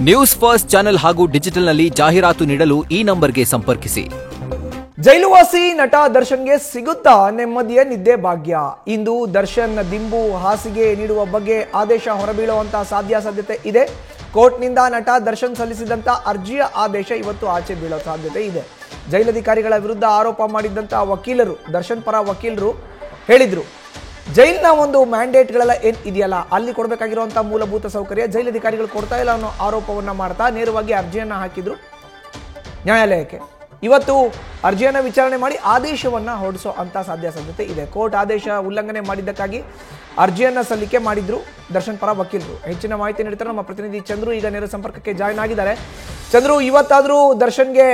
News first channel ಹಾಗೂ ಡಿಜಿಟಲ್ನಲ್ಲಿ ಜಾಹೀರಾತು ನೀಡಲು ಈ ನಂಬರ್ಗೆ ಸಂಪರ್ಕಿಸಿ. ಜೈಲುವಾಸಿ ನಟ ದರ್ಶನ್ಗೆ ಸಿಗುತ್ತಾ ನೆಮ್ಮದಿಯ ನಿದ್ದೆ ಭಾಗ್ಯ? ಇಂದು ದರ್ಶನ್ ದಿಂಬು ಹಾಸಿಗೆ ನೀಡುವ ಬಗ್ಗೆ ಆದೇಶ ಹೊರಬೀಳುವಂತಹ ಸಾಧ್ಯತೆ ಇದೆ. ಕೋರ್ಟ್ನಿಂದ ನಟ ದರ್ಶನ್ ಸಲ್ಲಿಸಿದಂತ ಅರ್ಜಿಯ ಆದೇಶ ಇವತ್ತು ಆಚೆ ಬೀಳೋ ಸಾಧ್ಯತೆ ಇದೆ. ಜೈಲಧಿಕಾರಿಗಳ ವಿರುದ್ಧ ಆರೋಪ ಮಾಡಿದಂತಹ ವಕೀಲರು, ದರ್ಶನ್ ಪರ ವಕೀಲರು ಹೇಳಿದ್ರು, ಜೈಲಿನ ಒಂದು ಮ್ಯಾಂಡೇಟ್ಗಳೆಲ್ಲ ಏನ್ ಇದೆಯಲ್ಲ, ಅಲ್ಲಿ ಕೊಡಬೇಕಾಗಿರುವಂತಹ ಮೂಲಭೂತ ಸೌಕರ್ಯ ಜೈಲಧಿಕಾರಿಗಳು ಕೊಡ್ತಾ ಇಲ್ಲ ಅನ್ನೋ ಆರೋಪವನ್ನ ಮಾಡ್ತಾ ನೇರವಾಗಿ ಅರ್ಜಿಯನ್ನ ಹಾಕಿದ್ರು ನ್ಯಾಯಾಲಯಕ್ಕೆ. ಇವತ್ತು ಅರ್ಜಿಯನ್ನ ವಿಚಾರಣೆ ಮಾಡಿ ಆದೇಶವನ್ನ ಹೊರಡಿಸೋ ಅಂತ ಸಾಧ್ಯತೆ ಇದೆ. ಕೋರ್ಟ್ ಆದೇಶ ಉಲ್ಲಂಘನೆ ಮಾಡಿದ್ದಕ್ಕಾಗಿ ಅರ್ಜಿಯನ್ನ ಸಲ್ಲಿಕೆ ಮಾಡಿದ್ರು ದರ್ಶನ್ ಪರ ವಕೀಲರು. ಹೆಚ್ಚಿನ ಮಾಹಿತಿ ನೀಡ್ತಾರೆ ನಮ್ಮ ಪ್ರತಿನಿಧಿ ಚಂದ್ರು, ಈಗ ನೇರ ಸಂಪರ್ಕಕ್ಕೆ ಜಾಯ್ನ್ ಆಗಿದ್ದಾರೆ. ಚಂದ್ರು, ಇವತ್ತಾದ್ರೂ ದರ್ಶನ್ಗೆ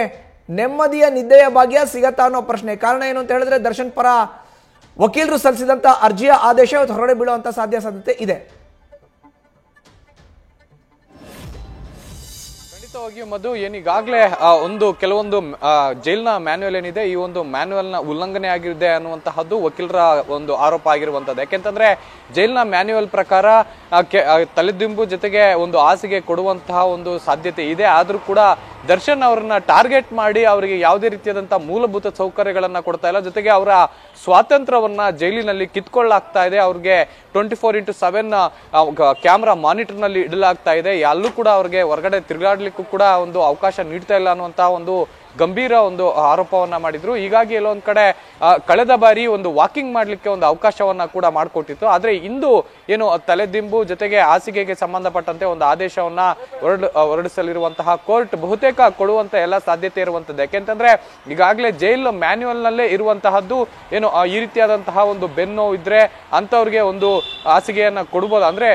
ನೆಮ್ಮದಿಯ ನಿದ್ದೆಯ ಭಾಗ್ಯ ಸಿಗತ್ತಾ ಅನ್ನೋ ಪ್ರಶ್ನೆ. ಕಾರಣ ಏನು ಅಂತ ಹೇಳಿದ್ರೆ, ದರ್ಶನ್ ಪರ ವಕೀಲರು ಸಲ್ಲಿಸಿದಂತ ಅರ್ಜಿಯ ಆದೇಶ ಇವತ್ತು ಹೊರಗಡೆ ಬೀಳುವಂತ ಸಾಧ್ಯತೆ ಇದೆ. ಖಂಡಿತವಾಗಿಯೂ ಮಧು, ಏನೀಗಾಗಲೇ ಕೆಲವೊಂದು ಜೈಲ್ನ ಮ್ಯಾನ್ಯುವಲ್ ಏನಿದೆ, ಈ ಒಂದು ಮ್ಯಾನ್ಯುವಲ್ನ ಉಲ್ಲಂಘನೆ ಆಗಿದೆ ಅನ್ನುವಂತಹದ್ದು ವಕೀಲರ ಒಂದು ಆರೋಪ ಆಗಿರುವಂತದ್ದು. ಯಾಕೆಂತಂದ್ರೆ ಜೈಲ್ನ ಮ್ಯಾನ್ಯುವಲ್ ಪ್ರಕಾರ ತಲೆದಿಂಬು ಜೊತೆಗೆ ಒಂದು ಹಾಸಿಗೆ ಕೊಡುವಂತಹ ಒಂದು ಸಾಧ್ಯತೆ ಇದೆ. ಆದ್ರೂ ಕೂಡ ದರ್ಶನ್ ಅವರನ್ನ ಟಾರ್ಗೆಟ್ ಮಾಡಿ ಅವರಿಗೆ ಯಾವುದೇ ರೀತಿಯಾದಂತಹ ಮೂಲಭೂತ ಸೌಕರ್ಯಗಳನ್ನ ಕೊಡ್ತಾ ಇಲ್ಲ. ಜೊತೆಗೆ ಅವರ ಸ್ವಾತಂತ್ರ್ಯವನ್ನ ಜೈಲಿನಲ್ಲಿ ಕಿತ್ಕೊಳ್ಳಾಗ್ತಾ ಇದೆ. ಅವ್ರಿಗೆ 24x7 ಕ್ಯಾಮ್ರಾ ಮಾನಿಟರ್ ನಲ್ಲಿ ಇಡಲಾಗ್ತಾ ಇದೆ. ಅಲ್ಲೂ ಕೂಡ ಅವ್ರಿಗೆ ಹೊರಗಡೆ ತಿರುಗಾಡ್ಲಿಕ್ಕೂ ಕೂಡ ಒಂದು ಅವಕಾಶ ನೀಡ್ತಾ ಇಲ್ಲ ಅನ್ನುವಂತಹ ಒಂದು ಗಂಭೀರ ಒಂದು ಆರೋಪವನ್ನ ಮಾಡಿದ್ರು. ಹೀಗಾಗಿ ಎಲ್ಲೊಂದ್ ಕಡೆ ಕಳೆದ ಬಾರಿ ಒಂದು ವಾಕಿಂಗ್ ಮಾಡ್ಲಿಕ್ಕೆ ಒಂದು ಅವಕಾಶವನ್ನ ಕೂಡ ಮಾಡಿಕೊಟ್ಟಿತ್ತು. ಆದ್ರೆ ಇಂದು ಏನು ತಲೆದಿಂಬು ಜೊತೆಗೆ ಹಾಸಿಗೆಗೆ ಸಂಬಂಧಪಟ್ಟಂತೆ ಒಂದು ಆದೇಶವನ್ನ ಹೊರಡಿಸಲಿರುವಂತಹ ಕೋರ್ಟ್ ಬಹುತೇಕ ಕೊಡುವಂತ ಎಲ್ಲ ಸಾಧ್ಯತೆ ಇರುವಂತದ್ದು. ಯಾಕೆಂತಂದ್ರೆ ಈಗಾಗಲೇ ಜೈಲ್ ಮ್ಯಾನ್ಯುವಲ್ ನಲ್ಲೇ ಇರುವಂತಹದ್ದು ಏನು ಈ ರೀತಿಯಾದಂತಹ ಒಂದು ಬೆನ್ನು ಇದ್ರೆ ಅಂತವ್ರಿಗೆ ಒಂದು ಹಾಸಿಗೆಯನ್ನ ಕೊಡಬಹುದು. ಅಂದ್ರೆ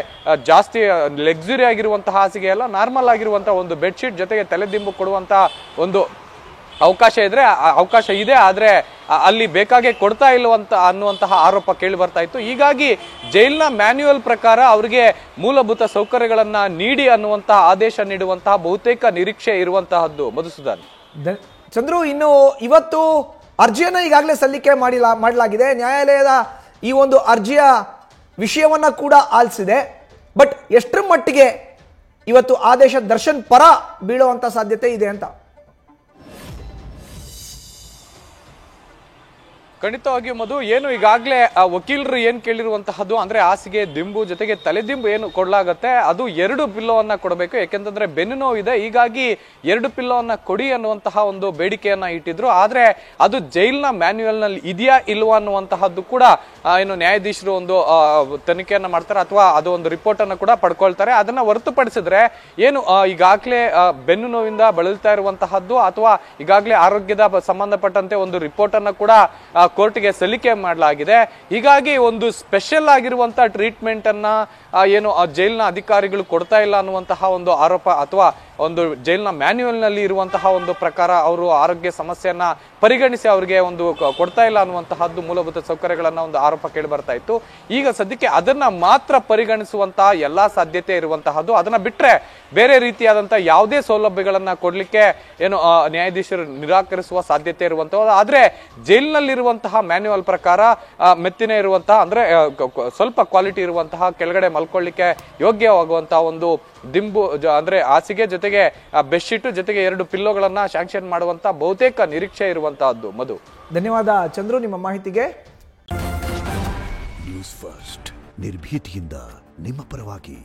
ಜಾಸ್ತಿ ಲಕ್ಸುರಿ ಆಗಿರುವಂತಹ ಹಾಸಿಗೆ ಅಲ್ಲ, ನಾರ್ಮಲ್ ಆಗಿರುವಂತಹ ಒಂದು ಬೆಡ್ಶೀಟ್ ಜೊತೆಗೆ ತಲೆದಿಂಬು ಕೊಡುವಂತಹ ಒಂದು ಅವಕಾಶ ಇದೆ. ಆದ್ರೆ ಅಲ್ಲಿ ಬೇಕಾಗೆ ಕೊಡ್ತಾ ಇಲ್ಲವಂತ ಅನ್ನುವಂತಹ ಆರೋಪ ಕೇಳಿ ಬರ್ತಾ ಇತ್ತು. ಹೀಗಾಗಿ ಜೈಲ್ನ ಮ್ಯಾನ್ಯುವಲ್ ಪ್ರಕಾರ ಅವರಿಗೆ ಮೂಲಭೂತ ಸೌಕರ್ಯಗಳನ್ನ ನೀಡಿ ಅನ್ನುವಂತಹ ಆದೇಶ ನೀಡುವಂತಹ ಬಹುತೇಕ ನಿರೀಕ್ಷೆ ಇರುವಂತಹದ್ದು. ಮಧುಸೂದನ್, ಚಂದ್ರು, ಇನ್ನು ಇವತ್ತು ಅರ್ಜಿಯನ್ನ ಈಗಾಗಲೇ ಸಲ್ಲಿಕೆ ಮಾಡಲಾಗಿದೆ. ನ್ಯಾಯಾಲಯದ ಈ ಒಂದು ಅರ್ಜಿಯ ವಿಷಯವನ್ನ ಕೂಡ ಆಲಿಸಿದೆ. ಬಟ್ ಎಷ್ಟರ ಮಟ್ಟಿಗೆ ಇವತ್ತು ಆದೇಶ ದರ್ಶನ್ ಪರ ಬೀಳುವಂತ ಸಾಧ್ಯತೆ ಇದೆ ಅಂತ? ಖಂಡಿತವಾಗಿಯೂ ಮಧು, ಏನು ಈಗಾಗಲೇ ವಕೀಲರು ಏನ್ ಕೇಳಿರುವಂತಹದ್ದು ಅಂದ್ರೆ ಹಾಸಿಗೆ ದಿಂಬು ಜೊತೆಗೆ ತಲೆದಿಂಬು ಏನು ಕೊಡ್ಲಾಗತ್ತೆ ಅದು 2 ಪಿಲ್ಲೋವನ್ನ ಕೊಡಬೇಕು. ಯಾಕೆಂತಂದ್ರೆ ಬೆನ್ನು ನೋವು ಇದೆ, ಹೀಗಾಗಿ 2 ಪಿಲ್ಲೋವನ್ನ ಕೊಡಿ ಅನ್ನುವಂತಹ ಒಂದು ಬೇಡಿಕೆಯನ್ನ ಇಟ್ಟಿದ್ರು. ಆದ್ರೆ ಅದು ಜೈಲ್ನ ಮ್ಯಾನ್ಯುವಲ್ ನಲ್ಲಿ ಇದೆಯಾ ಇಲ್ವಾ ಅನ್ನುವಂತಹದ್ದು ಕೂಡ ಏನು ನ್ಯಾಯಾಧೀಶರು ಒಂದು ತನಿಖೆಯನ್ನ ಮಾಡ್ತಾರೆ ಅಥವಾ ಅದು ಒಂದು ರಿಪೋರ್ಟ್ ಅನ್ನ ಕೂಡ ಪಡ್ಕೊಳ್ತಾರೆ. ಅದನ್ನ ಹೊರತುಪಡಿಸಿದ್ರೆ ಏನು ಈಗಾಗಲೇ ಬೆನ್ನು ನೋವಿಂದ ಬಳಲ್ತಾ ಇರುವಂತಹದ್ದು ಅಥವಾ ಈಗಾಗಲೇ ಆರೋಗ್ಯದ ಸಂಬಂಧಪಟ್ಟಂತೆ ಒಂದು ರಿಪೋರ್ಟ್ ಅನ್ನ ಕೂಡ ಕೋರ್ಟ್ಗೆ ಸಲ್ಲಿಕೆ ಮಾಡಲಾಗಿದೆ. ಹೀಗಾಗಿ ಒಂದು ಸ್ಪೆಷಲ್ ಆಗಿರುವಂತಹ ಟ್ರೀಟ್ಮೆಂಟ್ ಅನ್ನ ಏನು ಜೈಲ್ನ ಅಧಿಕಾರಿಗಳು ಕೊಡ್ತಾ ಇಲ್ಲ ಅನ್ನುವಂತಹ ಒಂದು ಆರೋಪ ಅಥವಾ ಒಂದು ಜೈಲ್ನ ಮ್ಯಾನ್ಯುವಲ್ ನಲ್ಲಿ ಇರುವಂತಹ ಒಂದು ಪ್ರಕಾರ ಅವರು ಆರೋಗ್ಯ ಸಮಸ್ಯೆಯನ್ನ ಪರಿಗಣಿಸಿ ಅವರಿಗೆ ಒಂದು ಕೊಡ್ತಾ ಇಲ್ಲ ಅನ್ನುವಂತಹದ್ದು ಮೂಲಭೂತ ಸೌಕರ್ಯಗಳನ್ನ ಒಂದು ಆರೋಪ ಕೇಳಿ ಬರ್ತಾ ಇತ್ತು. ಈಗ ಸದ್ಯಕ್ಕೆ ಅದನ್ನ ಮಾತ್ರ ಪರಿಗಣಿಸುವಂತಹ ಎಲ್ಲಾ ಸಾಧ್ಯತೆ ಇರುವಂತಹದ್ದು. ಅದನ್ನ ಬಿಟ್ರೆ ಬೇರೆ ರೀತಿಯಾದಂತಹ ಯಾವುದೇ ಸೌಲಭ್ಯಗಳನ್ನ ಕೊಡ್ಲಿಕ್ಕೆ ಏನು ನ್ಯಾಯಾಧೀಶರು ನಿರಾಕರಿಸುವ ಸಾಧ್ಯತೆ ಇರುವಂತಹದ್ದು. ಆದ್ರೆ ಜೈಲಿನಲ್ಲಿರುವಂತಹ ಮ್ಯಾನ್ಯುವಲ್ ಪ್ರಕಾರ ಮೆತ್ತಿನ ಇರುವಂತಹ ಅಂದ್ರೆ ಸ್ವಲ್ಪ ಕ್ವಾಲಿಟಿ ಇರುವಂತಹ ಕೆಳಗಡೆ ಮಲ್ಕೊಳ್ಳಿಕ್ಕೆ ಯೋಗ್ಯವಾಗುವಂತಹ ಒಂದು ದಿಂಬು ಅಂದ್ರೆ ಹಾಸಿಗೆ ಜೊತೆಗೆ ಬೆಡ್ಶೀಟ್ ಜೊತೆಗೆ 2 ಪಿಲ್ಲೋಗಳನ್ನ ಶಾಂಕ್ಷನ್ ಮಾಡುವಂತ ಬಹುತೇಕ ನಿರೀಕ್ಷೆ ಇರುವಂತಹದ್ದು. ಮಧು, ಧನ್ಯವಾದ ಚಂದ್ರು ನಿಮ್ಮ ಮಾಹಿತಿಗೆ. ನ್ಯೂಸ್ ಫಸ್ಟ್ ನಿರ್ಭೀತಿಯಿಂದ ನಿಮ್ಮ ಪರವಾಗಿ.